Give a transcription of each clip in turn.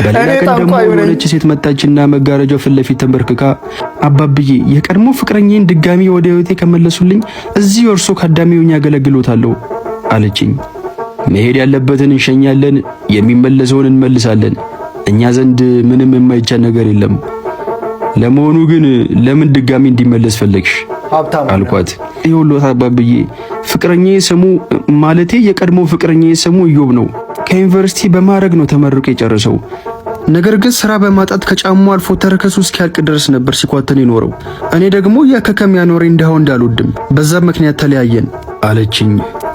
በሌላ ቀን ደግሞ የሆነች ሴት መጣችና መጋረጃው ፊት ለፊት ተንበርክካ አባብዬ የቀድሞ ፍቅረኛዬን ድጋሚ ወደ ህይወቴ ከመለሱልኝ እዚህ እርሶ ካዳሚውኛ ያገለግሎታለሁ አለችኝ። መሄድ ያለበትን እንሸኛለን፣ የሚመለሰውን እንመልሳለን። እኛ ዘንድ ምንም የማይቻል ነገር የለም። ለመሆኑ ግን ለምን ድጋሚ እንዲመለስ ፈለግሽ አልኳት። ይኸውልዎት አባብዬ ፍቅረኛዬ ስሙ ማለቴ የቀድሞ ፍቅረኛዬ ስሙ ኢዮብ ነው። ከዩኒቨርሲቲ በማዕረግ ነው ተመርቆ የጨረሰው። ነገር ግን ስራ በማጣት ከጫማው አልፎ ተረከዙ እስኪያልቅ ድረስ ነበር ሲኳተን የኖረው። እኔ ደግሞ ያከከም ያኖረኝ እንደው እንዳልወድም በዛ ምክንያት ተለያየን አለችኝ።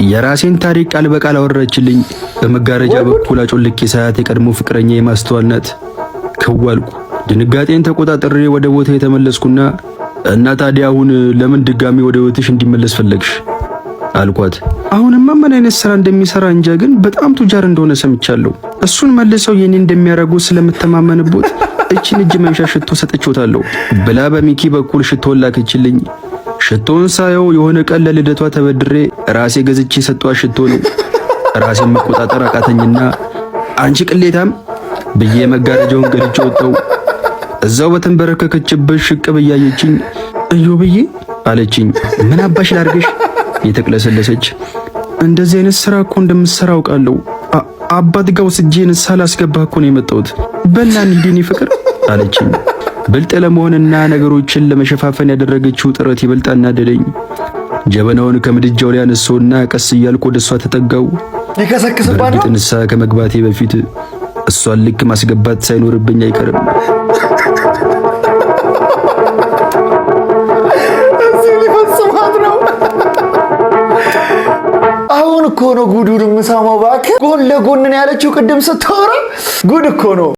የራሴን ታሪክ ቃል በቃል አወራችልኝ። በመጋረጃ በኩል አጮልቄ ሳያት የቀድሞ ፍቅረኛ የማስተዋልናት ከዋልኩ። ድንጋጤን ተቆጣጥሬ ወደ ቦታ የተመለስኩና እና ታዲያ አሁን ለምን ድጋሚ ወደ ህይወትሽ እንዲመለስ ፈለግሽ አልኳት። አሁንማ ምን አይነት ስራ እንደሚሰራ እንጃ፣ ግን በጣም ቱጃር እንደሆነ ሰምቻለሁ። እሱን መልሰው የኔ እንደሚያረጉ ስለምተማመንበት እቺን እጅ መንሻ ሽቶ ሰጥቼዎታለሁ ብላ በሚኪ በኩል ሽቶ ላከችልኝ። ሽቶን ሳየው የሆነ ቀን ለልደቷ ተበድሬ ራሴ ገዝቼ ሰጧት ሽቶ ነው። ራሴን መቆጣጠር አቃተኝና አንቺ ቅሌታም ብዬ መጋረጃውን ገልጬ ወጣው። እዛው በተንበረከከችበት ሽቅብ እያየችኝ ኢዮብዬ አለችኝ። ምን አባሽ ላርግሽ? የተቅለሰለሰች እንደዚህ አይነት ስራ እኮ እንደምትሰራ አውቃለሁ። አባት ጋር ወስጄን ሳላስገባ እኮ ነው የመጣሁት። በላን ሂድኒ ፍቅር አለችኝ። ብልጥ ለመሆንና ነገሮችን ለመሸፋፈን ያደረገችው ጥረት ይበልጥ አናደደኝ። ጀበናውን ከምድጃው ላይ አነሳውና ቀስ እያልኩ ወደ እሷ ተጠጋው። በእርግጥ ንስሐ ከመግባቴ በፊት እሷን ልክ ማስገባት ሳይኖርብኝ አይቀርም። አሁን እኮ ነው ጉዱን የምሰማው። እባክህ ጎን ለጎን ነው ያለችው ቅድም ስታወራ ጉድ እኮ ነው።